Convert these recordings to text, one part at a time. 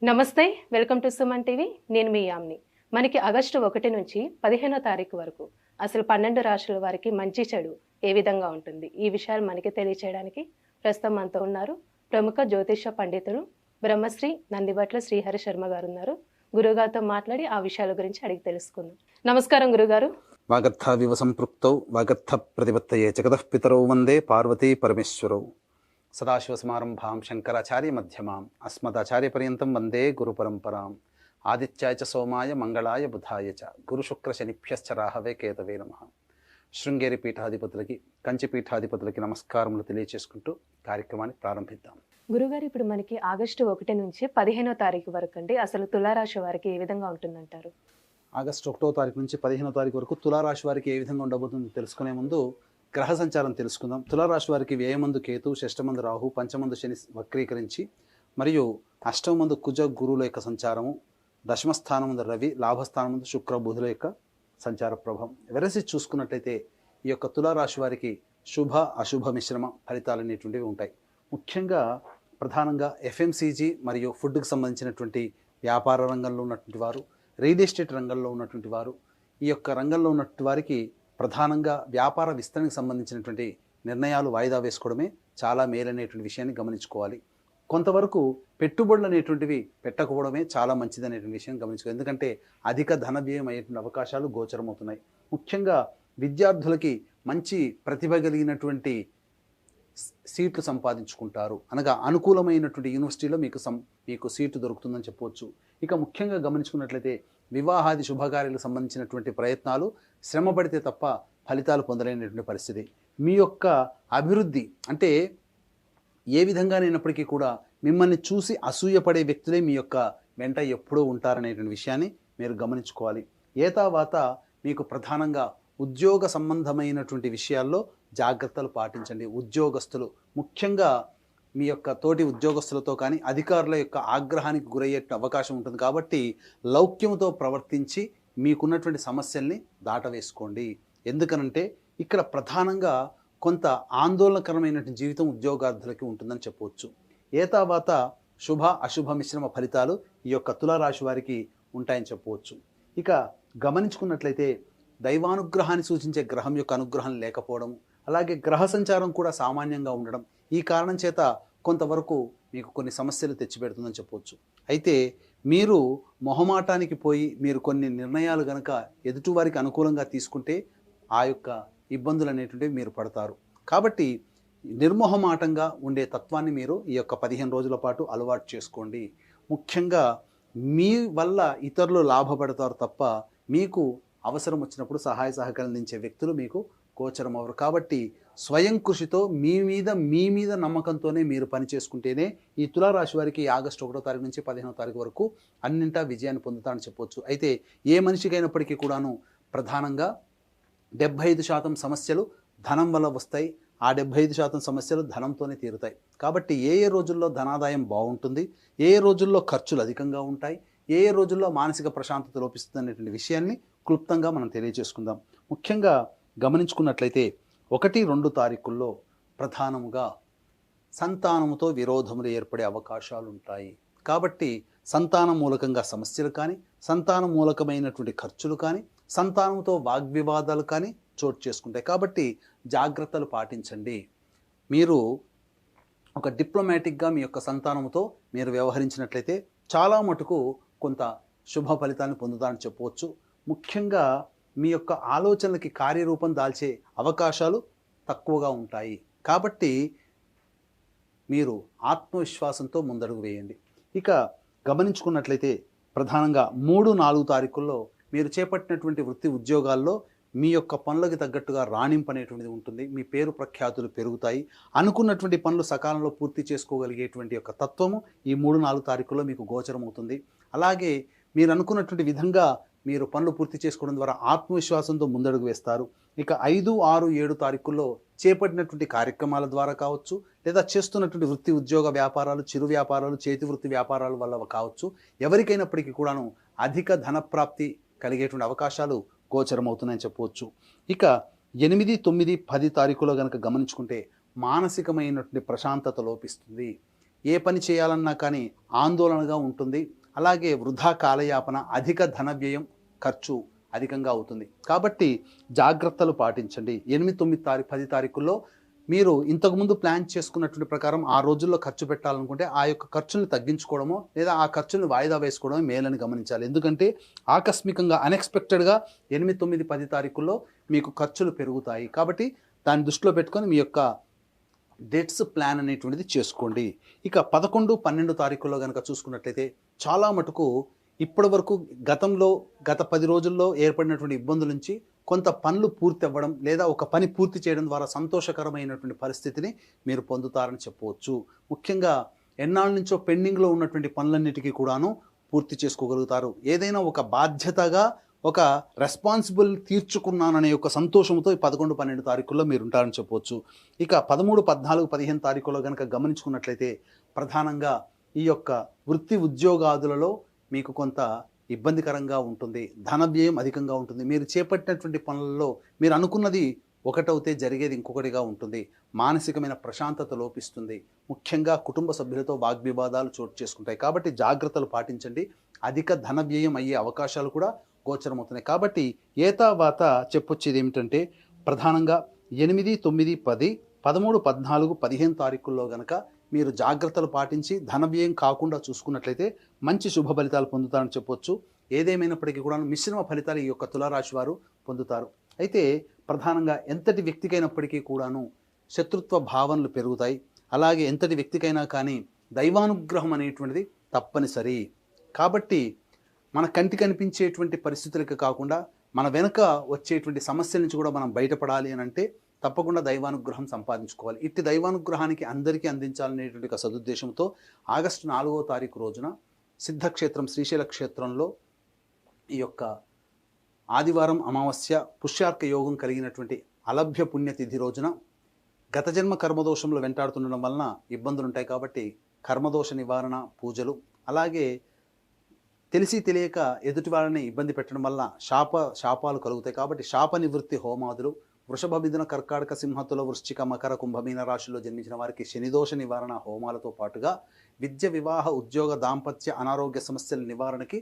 నమస్తే. Welcome to Suman TV. నేను మీ యామ్ని. మనకి ఆగస్టు 1 నుంచి 15వ తారీఖు వరకు అసలు 12 రాశుల వారికి మంచి చెడు ఏ విధంగా ఉంటుంది, ఈ విషయాలు మనకి తెలియచేయడానికి ప్రస్తుతం మనతో ఉన్నారు ప్రముఖ జ్యోతిష పండితులు బ్రహ్మశ్రీ నందిబట్ల శ్రీహరి శర్మ గారు ఉన్నారు. గురుగారితో మాట్లాడి ఆ విషయాల గురించి అడిగి తెలుసుకుందాం. నమస్కారం గురుగారు. వాగర్థావివ సంపృక్తౌ వాగర్థ ప్రతిపత్తయే జగతః పితరౌ వందే పార్వతీ పరమేశ్వరౌ. సదాశివసమారంభాం శంకరాచార్య మధ్యమాం అస్మదాచార్యపర్యంతం వందే గురుపరంపరాం. ఆదిత్యాయ చ సోమాయ మంగళాయ బుధాయ చ గురుశుక్రశనిభ్యశ్చ రాహవే కేతవే నమః. శృంగేరి పీఠాధిపతులకి, కంచి పీఠాధిపతులకి నమస్కారములు తెలియచేసుకుంటూ కార్యక్రమాన్ని ప్రారంభిద్దాం. గురుగారు, ఇప్పుడు మనకి ఆగస్టు 1 నుంచి 15వ తారీఖు వరకు అండి అసలు తులారాశి వారికి ఏ విధంగా ఉంటుందంటారు? ఆగస్టు 1వ తారీఖు నుంచి 15వ తారీఖు వరకు తులారాశి వారికి ఏ విధంగా ఉండబోతుందో తెలుసుకునే ముందు గ్రహ సంచారం తెలుసుకుందాం. తులారాశి వారికి వ్యయమందు కేతు, షష్టమందు రాహు, పంచమందు శని వక్రీకరించి, మరియు అష్టమందు కుజ గురువుల యొక్క సంచారము, దశమస్థానమందు రవి, లాభస్థానమందు శుక్ర బుధుల యొక్క సంచార ప్రభావం వెరసి చూసుకున్నట్లయితే ఈ యొక్క తులారాశి వారికి శుభ అశుభ మిశ్రమ ఫలితాలు అనేటువంటివి ఉంటాయి. ముఖ్యంగా ప్రధానంగా ఎఫ్ఎంసీజీ మరియు ఫుడ్కి సంబంధించినటువంటి వ్యాపార రంగంలో ఉన్నటువంటి వారు, రియల్ ఎస్టేట్ రంగంలో ఉన్నటువంటి వారు, ఈ యొక్క రంగంలో ఉన్నటువంటి వారికి ప్రధానంగా వ్యాపార విస్తరణకు సంబంధించినటువంటి నిర్ణయాలు వాయిదా వేసుకోవడమే చాలా మేలనేటువంటి విషయాన్ని గమనించుకోవాలి. కొంతవరకు పెట్టుబడులు అనేటువంటివి పెట్టకపోవడమే చాలా మంచిది అనేటువంటి విషయం గమనించుకోవాలి. ఎందుకంటే అధిక ధన వ్యయం అయ్యేటువంటి అవకాశాలు గోచరమవుతున్నాయి. ముఖ్యంగా విద్యార్థులకి మంచి ప్రతిభ కలిగినటువంటి సీట్లు సంపాదించుకుంటారు, అనగా అనుకూలమైనటువంటి యూనివర్సిటీలో మీకు సీటు దొరుకుతుందని చెప్పవచ్చు. ఇక ముఖ్యంగా గమనించుకున్నట్లయితే వివాహాది శుభకార్యాలకు సంబంధించినటువంటి ప్రయత్నాలు శ్రమ పడితే తప్ప ఫలితాలు పొందలేనటువంటి పరిస్థితి. మీ యొక్క అభివృద్ధి అంటే ఏ విధంగానైనప్పటికీ కూడా మిమ్మల్ని చూసి అసూయపడే వ్యక్తులే మీ యొక్క వెంట ఎప్పుడూ ఉంటారనేటువంటి విషయాన్ని మీరు గమనించుకోవాలి. ఏతావాత మీకు ప్రధానంగా ఉద్యోగ సంబంధమైనటువంటి విషయాల్లో జాగ్రత్తలు పాటించండి. ఉద్యోగస్తులు ముఖ్యంగా మీ యొక్క తోటి ఉద్యోగస్తులతో కానీ అధికారుల యొక్క ఆగ్రహానికి గురయ్యే అవకాశం ఉంటుంది. కాబట్టి లౌక్యంతో ప్రవర్తించి మీకున్నటువంటి సమస్యల్ని దాటవేసుకోండి. ఎందుకనంటే ఇక్కడ ప్రధానంగా కొంత ఆందోళనకరమైనటువంటి జీవితం ఉద్యోగార్థులకి ఉంటుందని చెప్పవచ్చు. ఏతావాత శుభ అశుభ మిశ్రమ ఫలితాలు ఈ యొక్క తులారాశి వారికి ఉంటాయని చెప్పవచ్చు. ఇక గమనించుకున్నట్లయితే దైవానుగ్రహాన్ని సూచించే గ్రహం యొక్క అనుగ్రహం లేకపోవడం, అలాగే గ్రహ సంచారం కూడా సామాన్యంగా ఉండడం, ఈ కారణం చేత కొంతవరకు మీకు కొన్ని సమస్యలు తెచ్చిపెడుతుందని చెప్పవచ్చు. అయితే మీరు మొహమాటానికి పోయి మీరు కొన్ని నిర్ణయాలు కనుక ఎదుటివారికి అనుకూలంగా తీసుకుంటే ఆ యొక్క ఇబ్బందులు అనేటువంటివి మీరు పడతారు. కాబట్టి నిర్మోహమాటంగా ఉండే తత్వాన్ని మీరు ఈ యొక్క 15 రోజుల పాటు అలవాటు చేసుకోండి. ముఖ్యంగా మీ వల్ల ఇతరులు లాభపడతారు తప్ప మీకు అవసరం వచ్చినప్పుడు సహాయ సహకారం అందించే వ్యక్తులు మీకు గోచరం అవ్వరు. కాబట్టి స్వయం కృషితో మీ మీద నమ్మకంతోనే మీరు పని చేసుకుంటేనే ఈ తులారాశి వారికి ఆగస్టు 1వ తారీఖు నుంచి 15వ తారీఖు వరకు అన్నింటా విజయాన్ని పొందుతారని చెప్పవచ్చు. అయితే ఏ మనిషికి అయినప్పటికీ కూడాను ప్రధానంగా 75% సమస్యలు ధనం వల్ల వస్తాయి. ఆ 75% సమస్యలు ధనంతోనే తీరుతాయి. కాబట్టి ఏ రోజుల్లో ధనాదాయం బాగుంటుంది, ఏ రోజుల్లో ఖర్చులు అధికంగా ఉంటాయి, ఏ రోజుల్లో మానసిక ప్రశాంతత లోపిస్తుంది అనేటువంటి విషయాన్ని క్లుప్తంగా మనం తెలియజేసుకుందాం. ముఖ్యంగా గమనించుకున్నట్లయితే 1-2 తారీఖుల్లో ప్రధానముగా సంతానముతో విరోధములు ఏర్పడే అవకాశాలు ఉంటాయి. కాబట్టి సంతానం మూలకంగా సమస్యలు కానీ, సంతానం మూలకమైనటువంటి ఖర్చులు కానీ, సంతానంతో వాగ్వివాదాలు కానీ చోటు చేసుకుంటాయి. కాబట్టి జాగ్రత్తలు పాటించండి. మీరు ఒక డిప్లొమాటిక్గా మీ యొక్క సంతానంతో మీరు వ్యవహరించినట్లయితే చాలా మటుకు కొంత శుభ ఫలితాన్ని పొందుతారని చెప్పవచ్చు. ముఖ్యంగా మీ యొక్క ఆలోచనలకి కార్యరూపం దాల్చే అవకాశాలు తక్కువగా ఉంటాయి. కాబట్టి మీరు ఆత్మవిశ్వాసంతో ముందడుగు వేయండి. ఇక గమనించుకున్నట్లయితే ప్రధానంగా 3-4 తారీఖుల్లో మీరు చేపట్టినటువంటి వృత్తి ఉద్యోగాల్లో మీ యొక్క పనులకు తగ్గట్టుగా రాణింపు అనేటువంటిది ఉంటుంది. మీ పేరు ప్రఖ్యాతులు పెరుగుతాయి. అనుకున్నటువంటి పనులు సకాలంలో పూర్తి చేసుకోగలిగేటువంటి యొక్క తత్వము ఈ 3-4 తారీఖుల్లో మీకు గోచరమవుతుంది. అలాగే మీరు అనుకున్నటువంటి విధంగా మీరు పనులు పూర్తి చేసుకోవడం ద్వారా ఆత్మవిశ్వాసంతో ముందడుగు వేస్తారు. ఇక 5, 6, 7 తారీఖుల్లో చేపట్టినటువంటి కార్యక్రమాల ద్వారా కావచ్చు, లేదా చేస్తున్నటువంటి వృత్తి ఉద్యోగ వ్యాపారాలు, చిరు వ్యాపారాలు, చేతి వృత్తి వ్యాపారాల వల్ల కావచ్చు, ఎవరికైనప్పటికీ కూడాను అధిక ధనప్రాప్తి కలిగేటువంటి అవకాశాలు గోచరమవుతున్నాయని చెప్పవచ్చు. ఇక 8, 9, 10 తారీఖులో కనుక గమనించుకుంటే మానసికమైనటువంటి ప్రశాంతత లోపిస్తుంది. ఏ పని చేయాలన్నా కానీ ఆందోళనగా ఉంటుంది. అలాగే వృధా కాలయాపన, అధిక ధన వ్యయం, ఖర్చు అధికంగా అవుతుంది. కాబట్టి జాగ్రత్తలు పాటించండి. 8, 9, 10 తారీఖుల్లో మీరు ఇంతకుముందు ప్లాన్ చేసుకున్నటువంటి ప్రకారం ఆ రోజుల్లో ఖర్చు పెట్టాలనుకుంటే ఆ యొక్క ఖర్చుని తగ్గించుకోవడమో లేదా ఆ ఖర్చుని వాయిదా వేసుకోవడమో మేలని గమనించాలి. ఎందుకంటే ఆకస్మికంగా అన్ఎక్స్పెక్టెడ్గా 8, 9, 10 తారీఖుల్లో మీకు ఖర్చులు పెరుగుతాయి. కాబట్టి దాన్ని దృష్టిలో పెట్టుకొని మీ యొక్క డేట్స్ ప్లాన్ అనేటువంటిది చేసుకోండి. ఇక 11, 12 తారీఖుల్లో కనుక చూసుకున్నట్లయితే చాలా మటుకు ఇప్పటి వరకు గత 10 రోజుల్లో ఏర్పడినటువంటి ఇబ్బందుల నుంచి కొంత పనులు పూర్తి అవ్వడం లేదా ఒక పని పూర్తి చేయడం ద్వారా సంతోషకరమైనటువంటి పరిస్థితిని మీరు పొందుతారని చెప్పవచ్చు. ముఖ్యంగా ఎన్నాళ్ళ నుంచో పెండింగ్లో ఉన్నటువంటి పనులన్నిటికీ కూడాను పూర్తి చేసుకోగలుగుతారు. ఏదైనా ఒక బాధ్యతగా ఒక రెస్పాన్సిబుల్ తీర్చుకున్నాననే ఒక సంతోషంతో ఈ 11, 12 తారీఖుల్లో మీరు ఉంటారని చెప్పవచ్చు. ఇక 13, 14, 15 తారీఖుల్లో కనుక గమనించుకున్నట్లయితే ప్రధానంగా ఈ యొక్క వృత్తి ఉద్యోగాదులలో మీకు కొంత ఇబ్బందికరంగా ఉంటుంది. ధన వ్యయం అధికంగా ఉంటుంది. మీరు చేపట్టినటువంటి పనులలో మీరు అనుకున్నది ఒకటవుతే జరిగేది ఇంకొకటిగా ఉంటుంది. మానసికమైన ప్రశాంతత లోపిస్తుంది. ముఖ్యంగా కుటుంబ సభ్యులతో వాగ్వివాదాలు చోటు చేసుకుంటాయి. కాబట్టి జాగ్రత్తలు పాటించండి. అధిక ధన వ్యయం అయ్యే అవకాశాలు కూడా గోచరమవుతున్నాయి. కాబట్టి ఏతావాత చెప్పొచ్చేది ఏమిటంటే ప్రధానంగా 8, 9, 10, 13, 14, 15 తారీఖుల్లో గనక మీరు జాగ్రత్తలు పాటించి ధన వ్యయం కాకుండా చూసుకున్నట్లయితే మంచి శుభ ఫలితాలు పొందుతారని చెప్పొచ్చు. ఏదేమైనప్పటికీ కూడా మిశ్రమ ఫలితాలు ఈ యొక్క తులారాశి వారు పొందుతారు. అయితే ప్రధానంగా ఎంతటి వ్యక్తికైనప్పటికీ కూడాను శత్రుత్వ భావనలు పెరుగుతాయి. అలాగే ఎంతటి వ్యక్తికైనా కానీ దైవానుగ్రహం అనేటువంటిది తప్పనిసరి. కాబట్టి మన కంటికి కనిపించేటువంటి పరిస్థితులకు కాకుండా మన వెనుక వచ్చేటువంటి సమస్యల నుంచి కూడా మనం బయటపడాలి అని అంటే తప్పకుండా దైవానుగ్రహం సంపాదించుకోవాలి. ఇట్టి దైవానుగ్రహానికి అందరికీ అందించాలనేటువంటి ఒక సదుద్దేశంతో ఆగస్టు 4వ తారీఖు రోజున సిద్ధక్షేత్రం శ్రీశైల క్షేత్రంలో ఈ యొక్క ఆదివారం అమావాస్య పుష్యార్క యోగం కలిగినటువంటి అలభ్య పుణ్యతిథి రోజున గత జన్మ కర్మదోషంలో వెంటాడుతుండడం వలన ఇబ్బందులు ఉంటాయి. కాబట్టి కర్మదోష నివారణ పూజలు, అలాగే తెలిసి తెలియక ఎదుటి వాళ్ళని ఇబ్బంది పెట్టడం వల్ల శాపాలు కలుగుతాయి. కాబట్టి శాప నివృత్తి హోమాదులు, వృషభ, మిథున, కర్కాటక, సింహతుల, వృశ్చిక, మకర, కుంభమీన రాశుల్లో జన్మించిన వారికి శనిదోష నివారణ హోమాలతో పాటుగా విద్య, వివాహ, ఉద్యోగ, దాంపత్య, అనారోగ్య సమస్యల నివారణకి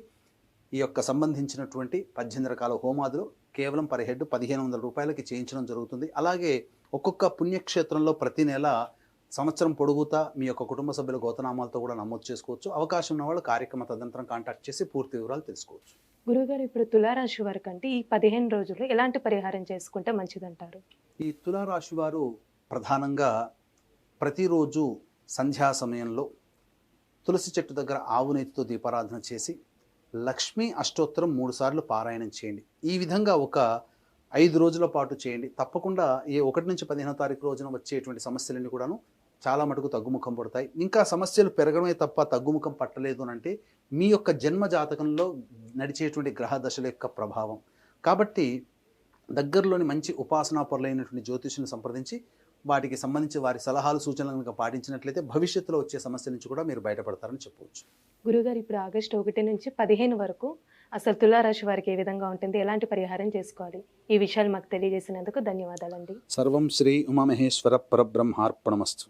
ఈ యొక్క సంబంధించినటువంటి 18 రకాల హోమాదులు కేవలం పర్ హెడ్ 1500 రూపాయలకి చేయించడం జరుగుతుంది. అలాగే ఒక్కొక్క పుణ్యక్షేత్రంలో ప్రతి నెల సంవత్సరం పొడుగుతా మీ యొక్క కుటుంబ సభ్యుల గోతనామాలతో కూడా నమోదు చేసుకోవచ్చు. అవకాశం ఉన్న వాళ్ళు కార్యక్రమ తదనంతరం కాంటాక్ట్ చేసి పూర్తి వివరాలు తెలుసుకోవచ్చు. గురుగారు, ఇప్పుడు తులారాశి వారికి అంటే ఈ 15 రోజులు ఎలాంటి పరిహారం చేసుకుంటే మంచిదంటారు? ఈ తులారాశి వారు ప్రధానంగా ప్రతిరోజు సంధ్యా సమయంలో తులసి చెట్టు దగ్గర ఆవు నెయ్యితో దీపారాధన చేసి లక్ష్మీ అష్టోత్తరం 3 సార్లు పారాయణం చేయండి. ఈ విధంగా ఒక 5 రోజుల పాటు చేయండి. తప్పకుండా ఈ 1 నుంచి 15వ తారీఖు రోజున వచ్చేటువంటి సమస్యలన్నీ కూడాను చాలా మటుకు తగ్గుముఖం పడతాయి. ఇంకా సమస్యలు పెరగడమే తప్ప తగ్గుముఖం పట్టలేదు అని అంటే మీ యొక్క జన్మ జాతకంలో నడిచేటువంటి గ్రహ దశల యొక్క ప్రభావం. కాబట్టి దగ్గరలోని మంచి ఉపాసనా పరులైనటువంటి జ్యోతిష్యుని సంప్రదించి వాటికి సంబంధించి వారి సలహాలు సూచనలు కనుక పాటించినట్లయితే భవిష్యత్తులో వచ్చే సమస్యల నుంచి కూడా మీరు బయటపడతారని చెప్పవచ్చు. గురుగారు, ఇప్పుడు ఆగస్టు 1 నుంచి 15 వరకు అసలు తులారాశి వారికి ఏ విధంగా ఉంటుంది, ఎలాంటి పరిహారం చేసుకోవాలి, ఈ విషయాలు మాకు తెలియజేసినందుకు ధన్యవాదాలండి. సర్వం శ్రీ ఉమామహేశ్వర పరబ్రహ్మార్పణమస్తు.